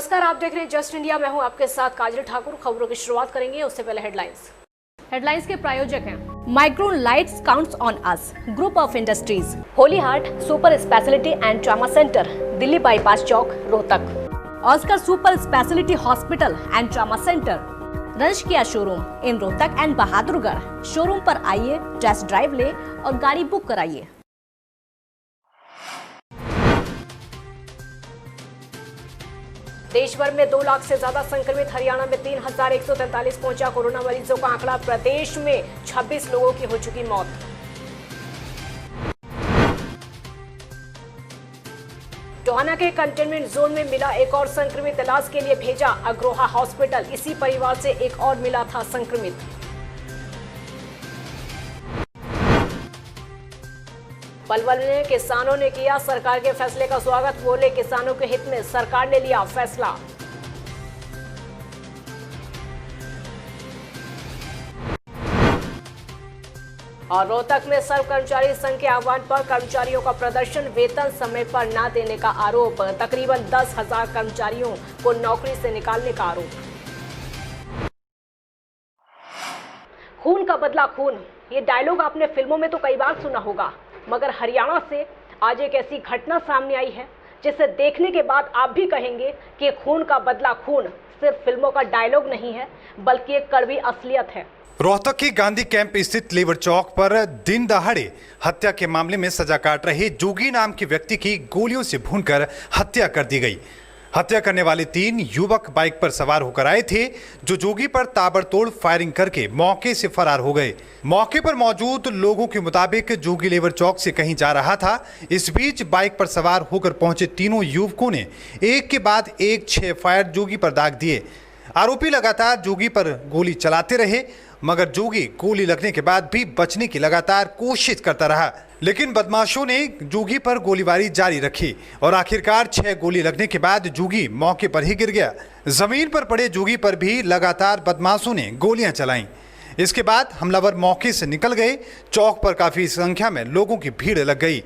नमस्कार, आप देख रहे हैं जस्ट इंडिया। मैं हूं आपके साथ काजल ठाकुर। खबरों की शुरुआत करेंगे, उससे पहले हेडलाइंस के प्रायोजक हैं Micron lights counts on us, group of industries, Holy Heart super speciality and trauma centre, Delhi bypass Chowk, Rohtak. Oscar super speciality hospital and trauma centre, रंश किया showroom in Rohtak and Bahadurgarh. Showroom पर आइए, टेस्ट ड्राइव ले और गाड़ी बुक कराइए। देश भर में 2 लाख से ज्यादा संक्रमित, हरियाणा में 3,143 पहुंचा कोरोना मरीजों का आंकड़ा। प्रदेश में 26 लोगों की हो चुकी मौत। टोहाना के कंटेनमेंट जोन में मिला एक और संक्रमित, इलाज के लिए भेजा अग्रोहा हॉस्पिटल। इसी परिवार से एक और मिला था संक्रमित। पलवल में किसानों ने किया सरकार के फैसले का स्वागत, बोले किसानों के हित में सरकार ने लिया फैसला। और रोहतक में सर्व कर्मचारी संघ के आह्वान पर कर्मचारियों का प्रदर्शन, वेतन समय पर न देने का आरोप। तकरीबन 10,000 कर्मचारियों को नौकरी से निकालने का आरोप। खून का बदला खून, ये डायलॉग आपने फिल्मों में तो कई बार सुना होगा, मगर हरियाणा से आज एक ऐसी घटना सामने आई है जिसे देखने के बाद आप भी कहेंगे कि खून का बदला खून सिर्फ फिल्मों का डायलॉग नहीं है, बल्कि एक कड़वी असलियत है। रोहतक के गांधी कैंप स्थित लेबर चौक पर दिन दहाड़े हत्या के मामले में सजा काट रहे जोगी नाम के व्यक्ति की गोलियों से भूनकर हत्या कर दी गई। हत्या करने वाले 3 युवक बाइक पर सवार होकर आए थे, जो जोगी पर ताबड़तोड़ फायरिंग करके मौके से फरार हो गए। मौके पर मौजूद लोगों के मुताबिक जोगी लेबर चौक से कहीं जा रहा था। इस बीच बाइक पर सवार होकर पहुंचे तीनों युवकों ने एक के बाद एक 6 फायर जोगी पर दाग दिए। आरोपी लगातार जोगी पर गोली चलाते रहे, मगर जोगी गोली लगने के बाद भी बचने की लगातार कोशिश करता रहा, लेकिन बदमाशों ने जोगी पर गोलीबारी जारी रखी और आखिरकार 6 गोली लगने के बाद जोगी मौके पर ही गिर गया। जमीन पर पड़े जोगी पर भी लगातार बदमाशों ने गोलियां चलाईं। इसके बाद हमलावर मौके से निकल गए। चौक पर काफी संख्या में लोगों की भीड़ लग गई।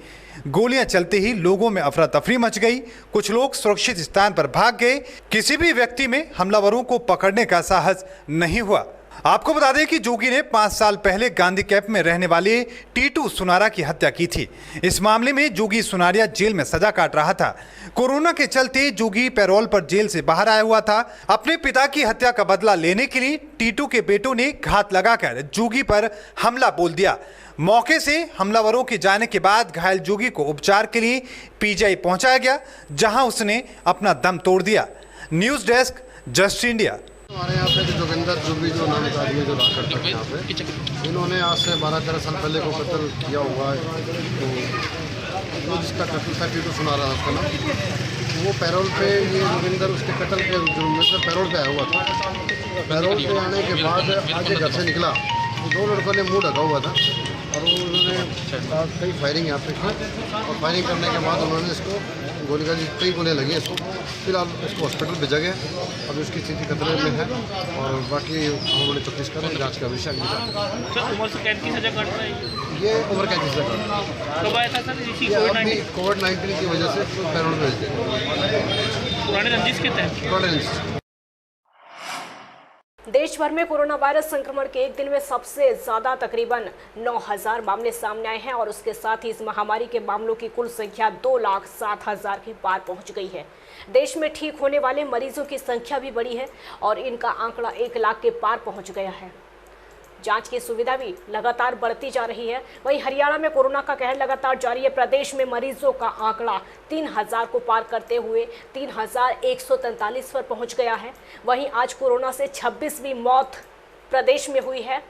गोलियां चलते ही लोगों में अफरा तफरी मच गई। कुछ लोग सुरक्षित स्थान पर भाग गए। किसी भी व्यक्ति में हमलावरों को पकड़ने का साहस नहीं हुआ। आपको बता दें कि जोगी ने 5 साल पहले गांधी कैंप में रहने वाले टीटू सुनारा की हत्या की थी। इस मामले में जोगी सुनारिया जेल में सजा काट रहा था। कोरोना के चलते जोगी पैरोल पर जेल से बाहर आया हुआ था। अपने पिता की हत्या का बदला लेने के लिए टीटू के बेटों ने घात लगाकर जोगी पर हमला बोल दिया। मौके से हमलावरों के जाने के बाद घायल जोगी को उपचार के लिए पीजीआई पहुंचाया गया, जहां उसने अपना दम तोड़ दिया। News desk, just India. हमारे यहाँ पे जोगिंदर जुबी जो नाम का आदमी जो रहा करता है यहाँ पे, इन्होंने आज से 12-13 साल पहले को कत्ल किया हुआ है। तो जिसका कत्ल था टीटू सुना रहा उसका नाम, वो पैरोल पे, ये जोगिंदर उसके कत्ल के जुर्म में से पैरोल पे आया हुआ था। पैरोल पे आने के बाद आगे घर से निकला तो 2 लड़कों ने मुँह ढका हुआ था और उन्होंने कई फायरिंग यहाँ पे की और फायरिंग करने के बाद उन्होंने इसको गोली का कई गोलियाँ लगी इसको। फिलहाल इसको हॉस्पिटल भेजा गया। अभी उसकी स्थिति खतरे में है और बाकी हम लोग 24 कर रहे हैं जाँच का विषय। उम्र से कैद की सजा काट रहा है ये उम्र कैद की सजा काट रहा है। कब आया था सर? इसी कोविड-19 की वजह से पैरोल भेज दिया। पुराने रंजिश के तहत। देश भर में कोरोना वायरस संक्रमण के एक दिन में सबसे ज्यादा तकरीबन 9,000 मामले सामने आए हैं और उसके साथ ही इस महामारी के मामलों की कुल संख्या 2,07,000 के पार पहुंच गई है। देश में ठीक होने वाले मरीजों की संख्या भी बढ़ी है और इनका आंकड़ा 1 लाख के पार पहुंच गया है। जांच की सुविधा भी लगातार बढ़ती जा रही है। वहीं हरियाणा में कोरोना का कहर लगातार जारी है। प्रदेश में मरीजों का आंकड़ा 3,000 को पार करते हुए 3,143 पर पहुंच गया है। वहीं आज कोरोना से 26वीं मौत प्रदेश में हुई है।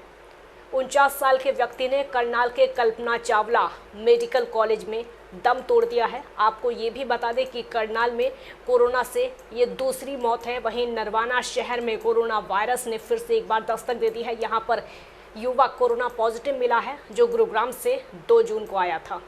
49 साल के व्यक्ति ने करनाल के कल्पना चावला मेडिकल कॉलेज में दम तोड़ दिया है। आपको ये भी बता दें कि करनाल में कोरोना से ये दूसरी मौत है। वहीं नरवाना शहर में कोरोना वायरस ने फिर से एक बार दस्तक दे दी है। यहाँ पर युवक कोरोना पॉजिटिव मिला है, जो गुरुग्राम से 2 जून को आया था।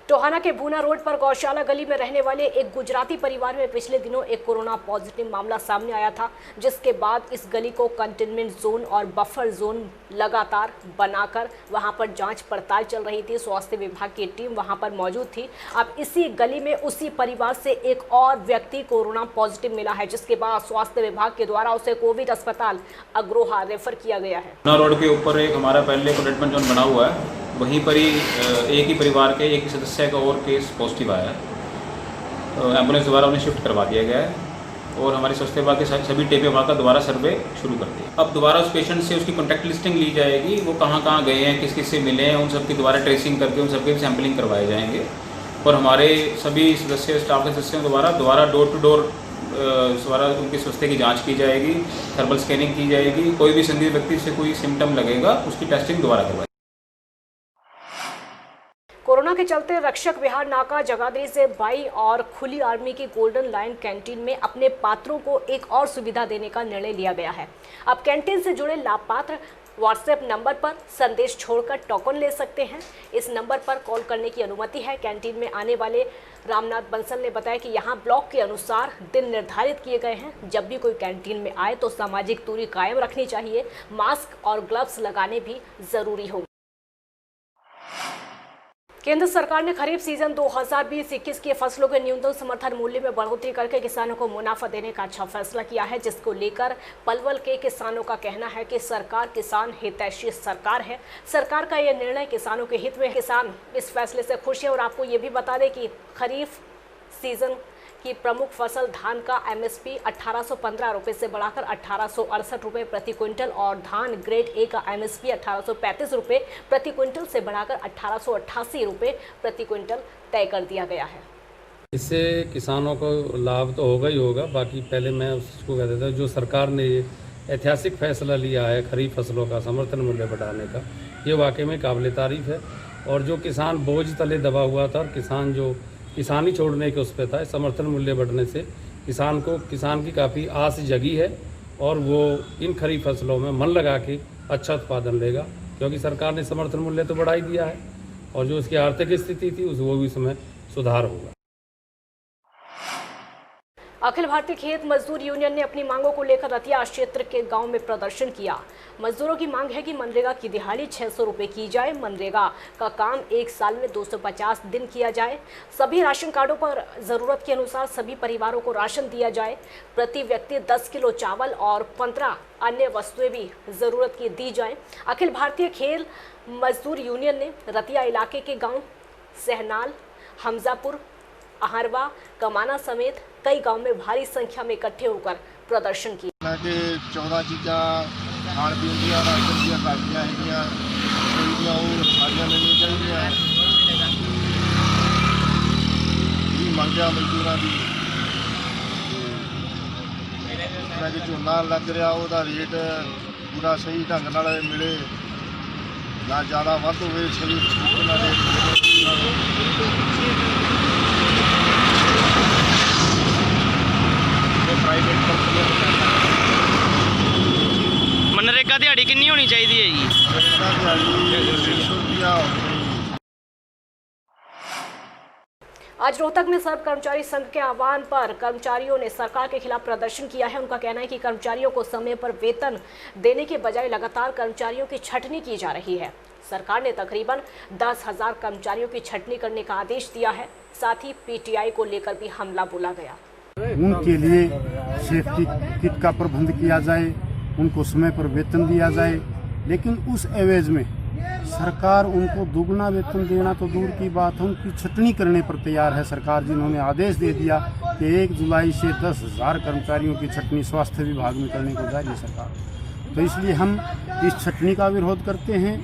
टोहाना के भूना रोड पर गौशाला गली में रहने वाले एक गुजराती परिवार में पिछले दिनों एक कोरोना पॉजिटिव मामला सामने आया था, जिसके बाद इस गली को कंटेनमेंट जोन और बफर जोन लगातार बनाकर वहां पर जांच पड़ताल चल रही थी। स्वास्थ्य विभाग की टीम वहां पर मौजूद थी। अब इसी गली में उसी परिवार से एक और व्यक्ति कोरोना पॉजिटिव मिला है, जिसके बाद स्वास्थ्य विभाग के द्वारा उसे कोविड अस्पताल अग्रोहा रेफर किया गया है। भूना रोड के ऊपर एक हमारा पहले कंटेनमेंट जोन बना हुआ है, वहीं पर ही एक ही परिवार के एक ही सदस्य का और केस पॉजिटिव आया है। तो एम्बुलेंस द्वारा उन्हें शिफ्ट करवा दिया गया है और हमारे स्वास्थ्य विभाग के सभी टेपे वहाँ का दोबारा सर्वे शुरू कर दिया। अब दोबारा उस पेशेंट से उसकी कॉन्टैक्ट लिस्टिंग ली जाएगी, वो कहाँ कहाँ गए हैं, किस किस से मिले हैं, उन सबकी दोबारा ट्रेसिंग करके उन सबके सैम्पलिंग करवाए जाएंगे और हमारे सभी सदस्य स्टाफ के सदस्यों द्वारा डोर टू डोर द्वारा उनके स्वास्थ्य की जांच की जाएगी, थर्मल स्कैनिंग की जाएगी। कोई भी संदिग्ध व्यक्ति से कोई सिम्टम लगेगा उसकी टेस्टिंग दोबारा करवाएगी। कोरोना के चलते रक्षक विहार नाका जगाधरी से बाई और खुली आर्मी की गोल्डन लाइन कैंटीन में अपने पात्रों को एक और सुविधा देने का निर्णय लिया गया है। अब कैंटीन से जुड़े लाभपात्र व्हाट्सएप नंबर पर संदेश छोड़कर टोकन ले सकते हैं। इस नंबर पर कॉल करने की अनुमति है। कैंटीन में आने वाले रामनाथ बंसल ने बताया कि यहां ब्लॉक के अनुसार दिन निर्धारित किए गए हैं। जब भी कोई कैंटीन में आए तो सामाजिक दूरी कायम रखनी चाहिए, मास्क और ग्लव्स लगाने भी जरूरी होंगे। केंद्र सरकार ने खरीफ सीजन 2020-21 के फसलों के न्यूनतम समर्थन मूल्य में बढ़ोतरी करके किसानों को मुनाफा देने का अच्छा फैसला किया है, जिसको लेकर पलवल के किसानों का कहना है कि सरकार किसान हितैषी सरकार है। सरकार का यह निर्णय किसानों के हित में है। किसान इस फैसले से खुश है। और आपको ये भी बता दें कि खरीफ सीजन की प्रमुख फसल धान का एमएसपी 1815 रुपये से बढ़ाकर 1868 रुपये प्रति क्विंटल और धान ग्रेड ए का एमएसपी 1835 रुपये प्रति क्विंटल से बढ़ाकर 1888 रुपये प्रति क्विंटल तय कर दिया गया है। इससे किसानों को लाभ तो होगा ही होगा। बाकी पहले मैं उसको कह देता हूँ, जो सरकार ने ये ऐतिहासिक फैसला लिया है खरीफ फसलों का समर्थन मूल्य बढ़ाने का, ये वाकई में काबिल तारीफ है। और जो किसान बोझ तले दबा हुआ था और किसान जो किसानी छोड़ने के उस पर था, समर्थन मूल्य बढ़ने से किसान की काफ़ी आस जगी है और वो इन खरीफ फसलों में मन लगा के अच्छा उत्पादन लेगा, क्योंकि सरकार ने समर्थन मूल्य तो बढ़ा ही दिया है और जो उसकी आर्थिक स्थिति थी वो भी उसमें सुधार होगा। अखिल भारतीय खेत मजदूर यूनियन ने अपनी मांगों को लेकर रतिया क्षेत्र के गांव में प्रदर्शन किया। मजदूरों की मांग है कि मनरेगा की दिहाड़ी 600 रुपये की जाए, मनरेगा का काम 1 साल में 250 दिन किया जाए, सभी राशन कार्डों पर ज़रूरत के अनुसार सभी परिवारों को राशन दिया जाए, प्रति व्यक्ति 10 किलो चावल और 15 अन्य वस्तुएं भी ज़रूरत की दी जाएं। अखिल भारतीय खेल मजदूर यूनियन ने रतिया इलाके के गाँव सहनाल, हमजापुर, अहरवा, कमाना समेत कई गांव में भारी संख्या में इकट्ठे होकर प्रदर्शन किया। 14 चीज़ां खाण पीण ਦੀਆਂ ਰਾਸ਼ਨ ਦੀਆਂ ਕਾਪੀਆਂ ਹੈਗੀਆਂ, ਜਿਹੜੀਆਂ ਉਹ ਸਾਰੀਆਂ ਮਿਲਣੀਆਂ ਚਾਹੀਦੀਆਂ। ਇਹ ਮੰਗਿਆ ਮਜ਼ਦੂਰਾਂ ਦੀ ਜਿਹੜਾ ਕਿ ਝੋਨਾ ਲੱਗ ਰਿਹਾ ਉਹਦਾ ਰੇਟ ਪੂਰਾ ਸਹੀ ਢੰਗ ਨਾਲ ਮਿਲੇ, ਨਾ ਜ਼ਿਆਦਾ ਵੱਧ ਹੋਵੇ, ਸਹੀ ਤਰੀਕੇ ਨਾਲ ਰੇਟ प्राइवेट मनरेगा दिहाड़ी कितनी होनी चाहिए है जी? आज रोहतक में सर्व कर्मचारी संघ के आह्वान पर कर्मचारियों ने सरकार के खिलाफ प्रदर्शन किया है। उनका कहना है कि कर्मचारियों को समय पर वेतन देने के बजाय लगातार कर्मचारियों की छंटनी की जा रही है। सरकार ने तकरीबन 10,000 कर्मचारियों की छंटनी करने का आदेश दिया है। साथ ही पीटीआई को लेकर भी हमला बोला गया। उनके लिए सेफ्टी किट का प्रबंध किया जाए, उनको समय पर वेतन दिया जाए, लेकिन उस एवज में सरकार उनको दुगना वेतन देना तो दूर की बात है, उनकी छटनी करने पर तैयार है सरकार। जिन्होंने आदेश दे दिया कि 1 जुलाई से 10,000 कर्मचारियों की छटनी स्वास्थ्य विभाग में करने को जा रही है सरकार। तो इसलिए हम इस छटनी का विरोध करते हैं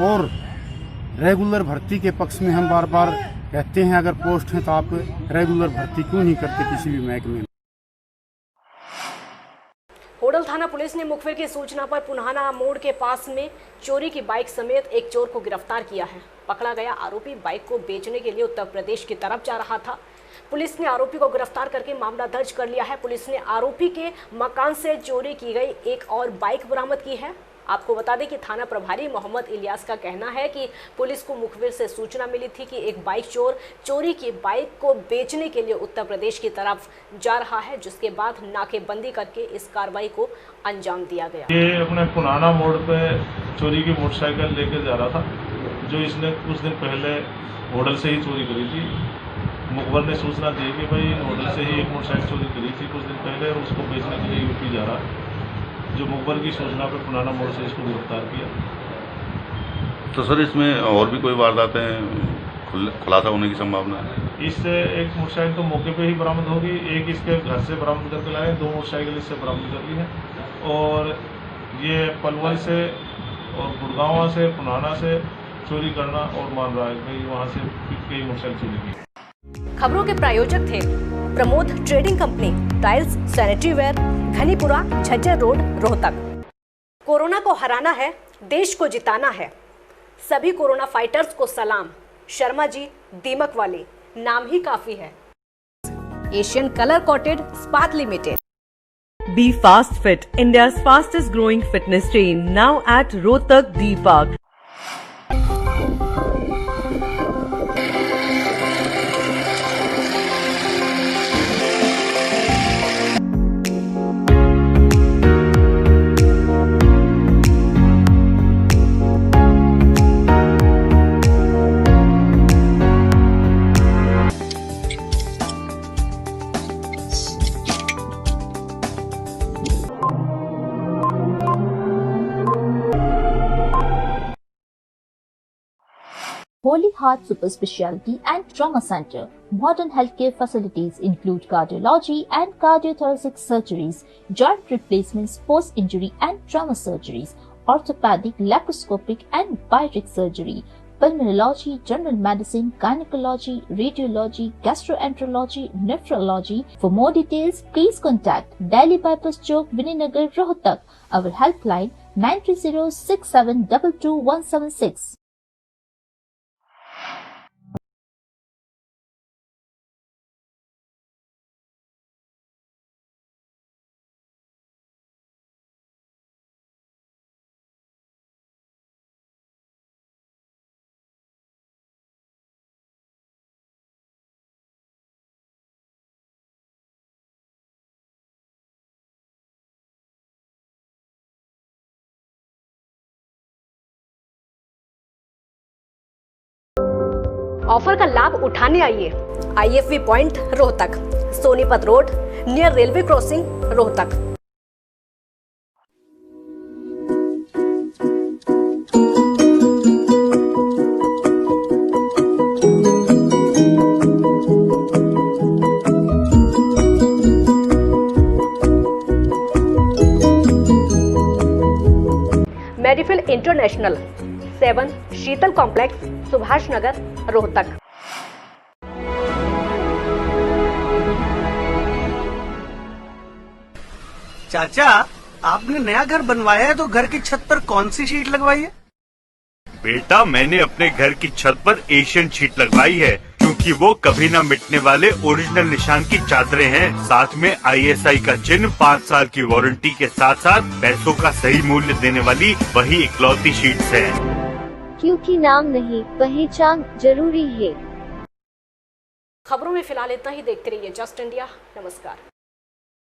और रेगुलर भर्ती के पक्ष में हम बार बार कहते हैं, अगर पोस्ट है तो आप रेगुलर भर्ती क्यों नहीं करते किसी भी महकमे में। होडल थाना पुलिस ने मुखबिर की सूचना पर पुनहाना मोड़ के पास में चोरी की बाइक समेत एक चोर को गिरफ्तार किया है। पकड़ा गया आरोपी बाइक को बेचने के लिए उत्तर प्रदेश की तरफ जा रहा था। पुलिस ने आरोपी को गिरफ्तार करके मामला दर्ज कर लिया है। पुलिस ने आरोपी के मकान से चोरी की गई एक और बाइक बरामद की है। आपको बता दें कि थाना प्रभारी मोहम्मद इलियास का कहना है कि पुलिस को मुखबिर से सूचना मिली थी कि एक बाइक चोर चोरी की बाइक को बेचने के लिए उत्तर प्रदेश की तरफ जा रहा है, जिसके बाद नाकेबंदी करके इस कार्रवाई को अंजाम दिया गया। ये अपने पुराना मोड़ पे चोरी की मोटरसाइकिल लेकर जा रहा था, जो इसने कुछ दिन पहले होटल से ही चोरी करी थी। मुखबर ने सूचना दी कि भाई होटल से ही एक मोटरसाइकिल चोरी करी थी कुछ दिन पहले और उसको बेचने के लिए यूपी जा रहा है। जो मुखबर की सूचना पे पुराना मोड़ से इसको गिरफ्तार किया। तो सर इसमें और भी कोई वारदातें खुलासा होने की संभावना है? इससे एक मोटरसाइकिल तो मौके पे ही बरामद होगी, एक इसके घर से बरामद करके लाए, 2 मोटरसाइकिल इससे बरामद कर ली है और ये पलवल से और गुड़गांव से पुराना से चोरी करना और मान रहा है भाई वहाँ से कई मोटरसाइकिल चोरी की। खबरों के प्रायोजक थे Pramod trading company, tiles, sanitary ware, Ghanipura, Jhajjar road, Rohtak. Corona को हराना है, देश को जिताना है। सभी कोरोना फाइटर्स को सलाम। शर्मा जी, दीमक वाली, नाम ही काफी है। Asian colour coated Ispat limited. Be Fast Fit, India's fastest growing fitness chain, now at Rohtak D Park. Holy Heart Super Speciality and Trauma Center. Modern healthcare facilities include cardiology and cardiothoracic surgeries, joint replacements, post-injury and trauma surgeries, orthopedic, laparoscopic and bariatric surgery, pulmonology, general medicine, gynecology, radiology, gastroenterology, nephrology. For more details, please contact Delhi Bypass Chowk, Vininagar, Rohtak. Our helpline 9306722176. Offer का लाभ उठाने आइए। IFV point Rohtak, Sonipat road near railway crossing Rohtak. Medifil international 7 Sheetal complex, Subhash Nagar, Rohtak. चाचा, आपने नया घर बनवाया है तो घर की छत पर कौन सी शीट लगवाई है? बेटा, मैंने अपने घर की छत पर एशियन शीट लगवाई है क्योंकि वो कभी न मिटने वाले ओरिजिनल निशान की चादरें हैं। साथ में ISI का चिन्ह, 5 साल की वारंटी के साथ साथ पैसों का सही मूल्य देने वाली वही इकलौती शीट्स है। क्योंकि नाम नहीं, पहचान जरूरी है। खबरों में फिलहाल इतना ही। देखते रहिए जस्ट इंडिया। नमस्कार।